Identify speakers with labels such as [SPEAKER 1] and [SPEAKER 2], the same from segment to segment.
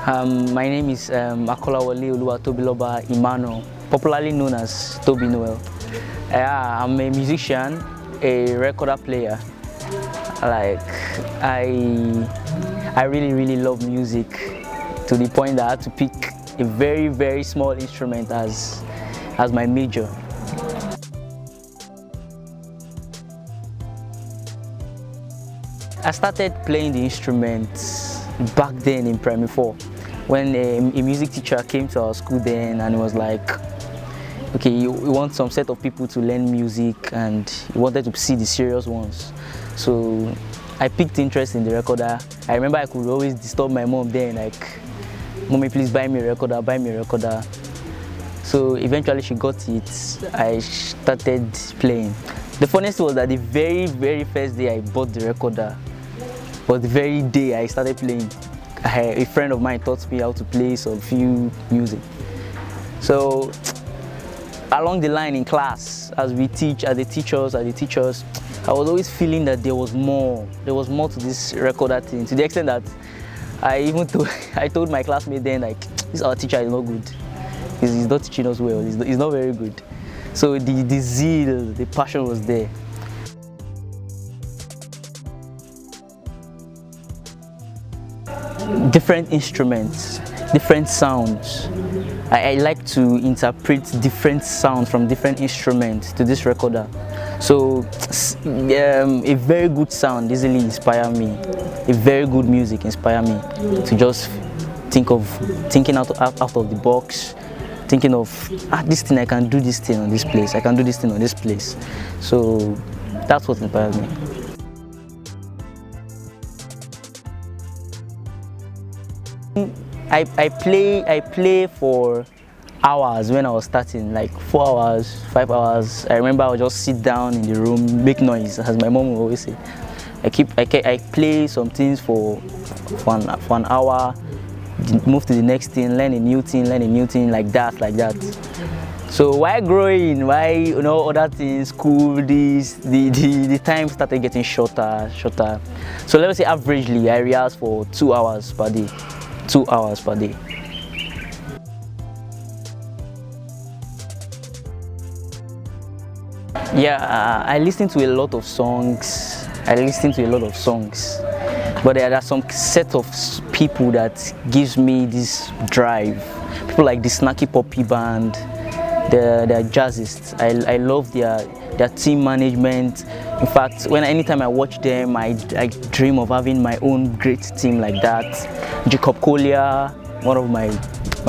[SPEAKER 1] My name is Akolawole Oluwatobiloba Emmanuel, popularly known as Tobi Nuel. I'm a musician, a recorder player. I really love music to the point that I had to pick a very small instrument as my major. I started playing the instruments back then in primary 4 when a music teacher came to our school then, and it was like, okay, you want some set of people to learn music and you wanted to see the serious ones. So I picked interest in the recorder. I remember I could always disturb my mom then, like, "Mommy, please buy me a recorder, buy me a recorder." So eventually she got it. I started playing. The funniest was that the very first day I bought the recorder was the very day I started playing. A friend of mine taught me how to play some few music. So along the line in class, as we teach, as the teachers, I was always feeling that there was more to this recorder thing, to the extent that I told my classmate then, like, "This our teacher is not good. He's not teaching us well. He's not very good." So the zeal, the passion was there. Different instruments, different sounds. I like to interpret different sounds from different instruments to this recorder. So a very good sound easily inspires me. A very good music inspires me to just thinking out of the box, thinking of, this thing, I can do this thing on this place, I can do this thing on this place. So that's what inspires me. I play for hours when I was starting, like 4 hours, 5 hours. I remember I would just sit down in the room, make noise, as my mom would always say. I play some things for an hour, move to the next thing, learn a new thing, like that. So while growing, other things, school, the time started getting shorter. So let me say averagely, I rehearse for 2 hours per day. 2 hours per day. Yeah, I listen to a lot of songs. But there are some set of people that gives me this drive. People like the Snacky Poppy Band, they're jazzists. I love their team management. In fact, anytime I watch them, I dream of having my own great team like that. Jacob Collier, one of my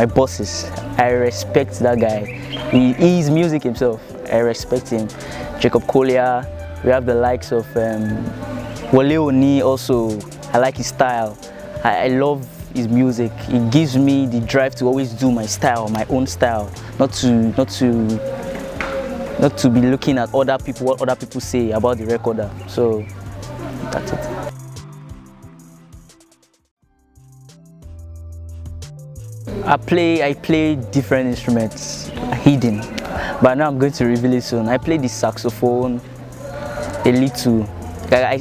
[SPEAKER 1] bosses. I respect that guy. He is music himself. I respect him. Jacob Collier. We have the likes of Wale Oni also. I like his style. I love his music. It gives me the drive to always do my style, my own style, not to be looking at what other people say about the recorder. So that's it. I play different instruments, hidden, but now I'm going to reveal it soon. I play the saxophone a little.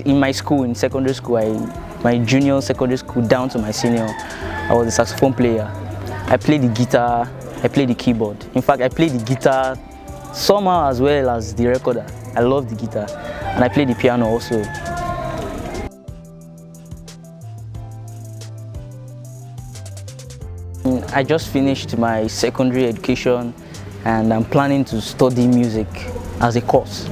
[SPEAKER 1] In my school, in secondary school, my junior secondary school down to my senior, I was a saxophone player. I play the guitar, I play the keyboard. In fact, I play the guitar somehow as well as the recorder. I love the guitar, and I play the piano also. I just finished my secondary education and I'm planning to study music as a course.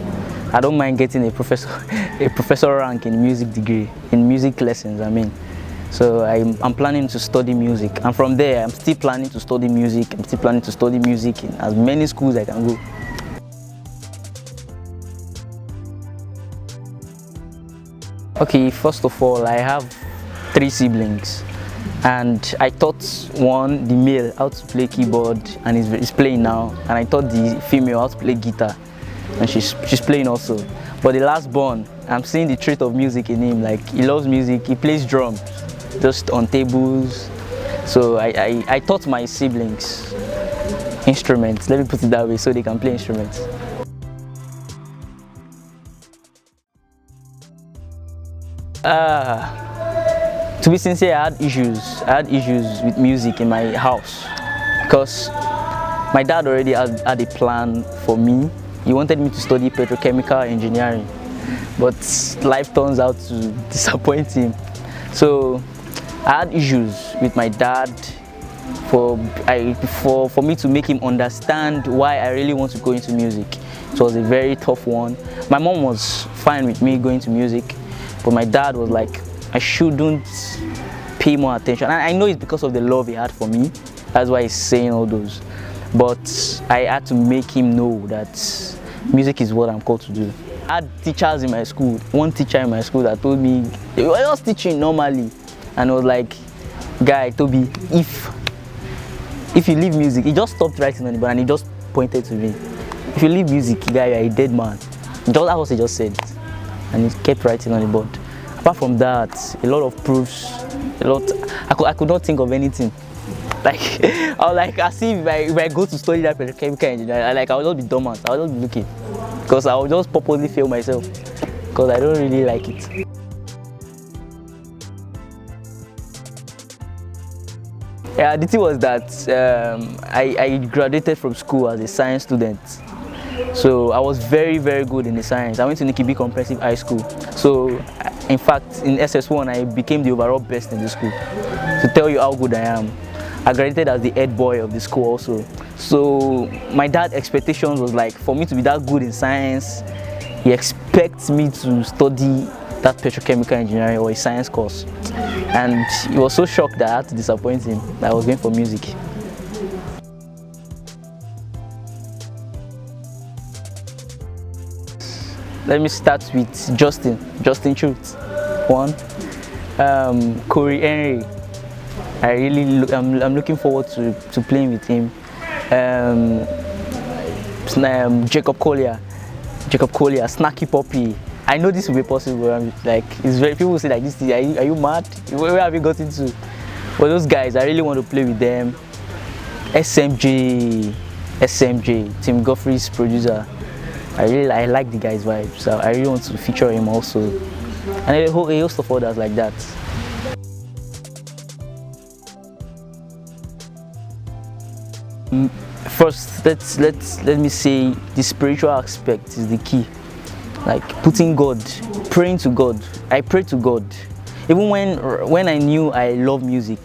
[SPEAKER 1] I don't mind getting a professor rank in music degree, in music lessons, I mean. So I'm planning to study music, and from there I'm still planning to study music. I'm still planning to study music in as many schools I can go. Okay, first of all, I have 3 siblings. And I taught one, the male, how to play keyboard, and he's playing now. And I taught the female how to play guitar, and she's playing also. But the last born, I'm seeing the trait of music in him. Like, he loves music, he plays drums, just on tables. So I taught my siblings instruments, let me put it that way, so they can play instruments. To be sincere, I had issues with music in my house because my dad already had a plan for me. He wanted me to study petrochemical engineering, but life turns out to disappoint him. So I had issues with my dad for me to make him understand why I really want to go into music. It was a very tough one. My mom was fine with me going to music, but my dad was like, I shouldn't pay more attention. And I know it's because of the love he had for me. That's why he's saying all those. But I had to make him know that music is what I'm called to do. I had teachers in my school, one teacher in my school that told me, they were just teaching normally. And I was like, guy, Tobi, if you leave music, he just stopped writing on the board and he just pointed to me. If you leave music, guy, you're a dead man. That was what he just said. And he kept writing on the board. Apart from that, a lot of proofs, I could not think of anything. Like, I was like, I see if I go to study that petrochemical engineering, I will just be dormant, I will just be looking. Because I will just purposely fail myself. Because I don't really like it. Yeah, the thing was that I graduated from school as a science student. So I was very, very good in the science. I went to Nikibi Comprehensive High School. So in fact, in SS1, I became the overall best in the school. To tell you how good I am. I graduated as the head boy of the school also. So my dad's expectations was like, for me to be that good in science, he expects me to study that petrochemical engineering or a science course. And he was so shocked that I had to disappoint him that I was going for music. Let me start with Justin Truth. One, Corey Henry. I'm looking forward to playing with him. Jacob Collier, Snacky Poppy. I know this will be possible. It's very, people say like this. Are you mad? Where have you got into? But those guys, I really want to play with them. SMJ, Tim Godfrey's producer. I like the guy's vibe, so I really want to feature him also, and a host of others like that. First, let me say the spiritual aspect is the key. Like putting God, praying to God. I pray to God. Even when I knew I love music,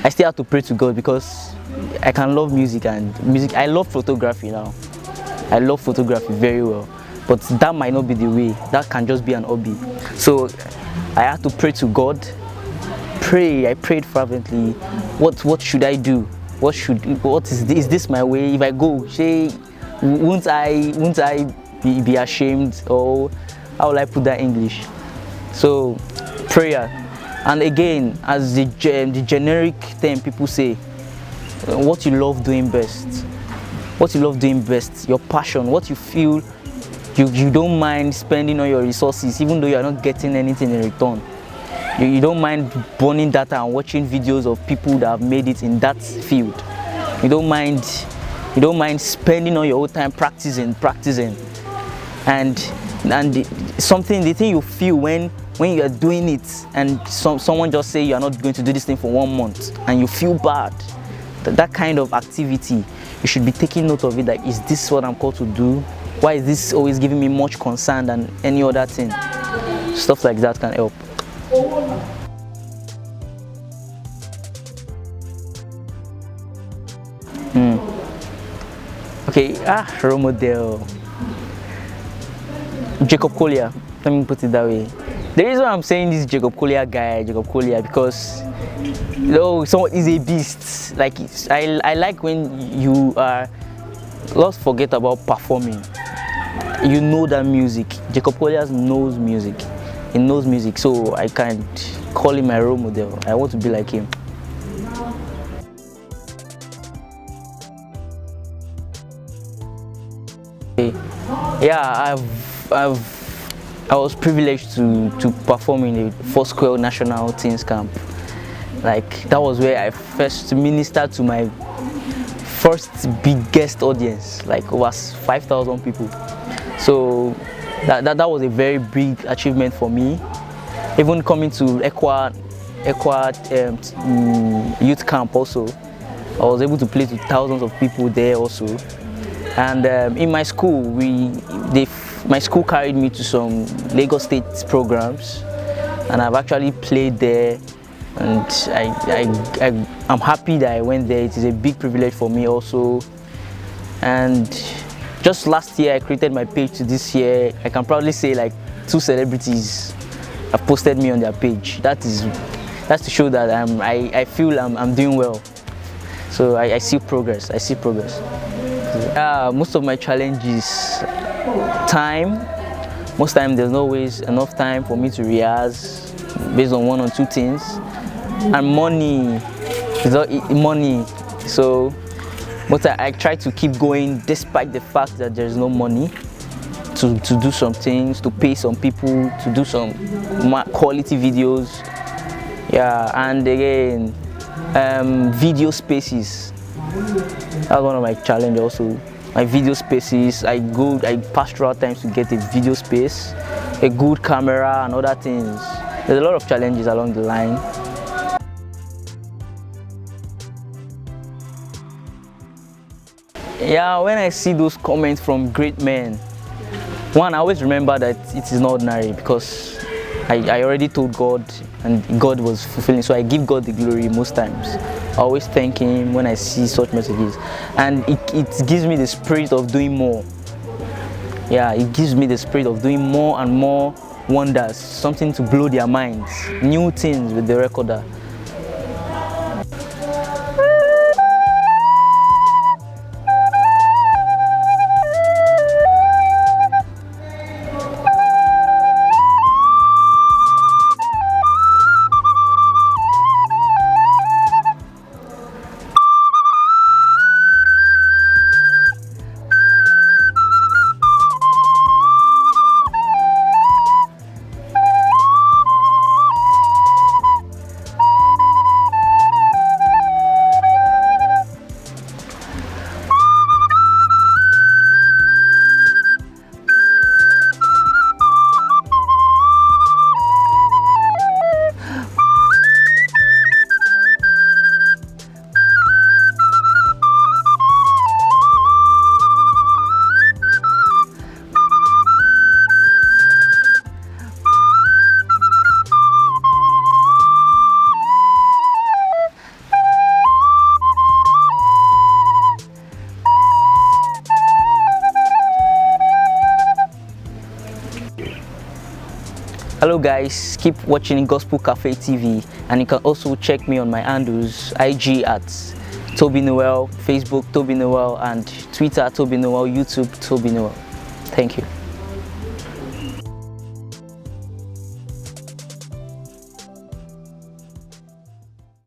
[SPEAKER 1] I still had to pray to God because I can love music and music. I love photography now. I love photography very well, but that might not be the way. That can just be an hobby. So I had to pray to God. I prayed fervently. What should I do? Is this my way? If I go, won't I be ashamed, or how will I put that in English? So prayer. And again, as the generic term people say, what you love doing best. What you love doing best, your passion, what you feel you don't mind spending all your resources even though you are not getting anything in return. You don't mind burning data and watching videos of people that have made it in that field. You don't mind spending all your whole time practicing. And the thing you feel when you are doing it and someone just say you are not going to do this thing for 1 month and you feel bad. That kind of activity, you should be taking note of it. Like, is this what I'm called to do? Why is this always giving me much concern than any other thing? Stuff like that can help. Okay, role model. Jacob Collier, let me put it that way. The reason I'm saying this Jacob Collier, because someone is a beast. Like, I like when you are, let's forget about performing. You know that music. Jacob Collier knows music. He knows music, so I can call him my role model. I want to be like him. Okay. Yeah, I was privileged to perform in the Foursquare National Teens Camp. Like, that was where I first ministered to my first biggest audience, like over 5,000 people. So that was a very big achievement for me. Even coming to ECWA Equa youth camp also. I was able to play to thousands of people there also. And in my school, my school carried me to some Lagos State programs, and I've actually played there. And I'm happy that I went there. It is a big privilege for me also. And just last year, I created my page to this year. I can proudly say like 2 celebrities have posted me on their page. That's to show that I feel I'm doing well. So I see progress. I see progress. Most of my challenges, time. Most time there's not always enough time for me to rehearse based on 1 or 2 things, and money. It's not money. So, but I try to keep going despite the fact that there's no money to do some things, to pay some people, to do some quality videos. Yeah, and again, video spaces. That's one of my challenges also. My video spaces, I pass throughout times to get a video space, a good camera and other things. There's a lot of challenges along the line. Yeah, when I see those comments from great men, one, I always remember that it is not ordinary, because I already told God and God was fulfilling, so I give God the glory most times. I always thank Him when I see such messages, and it gives me the spirit of doing more. Yeah, it gives me the spirit of doing more and more wonders, something to blow their minds, new things with the recorder. Hello guys, keep watching Gospel Cafe TV, and you can also check me on my handles, IG at Tobi Nuel, Facebook Tobi Nuel, and Twitter Tobi Nuel, YouTube Tobi Nuel. Thank you.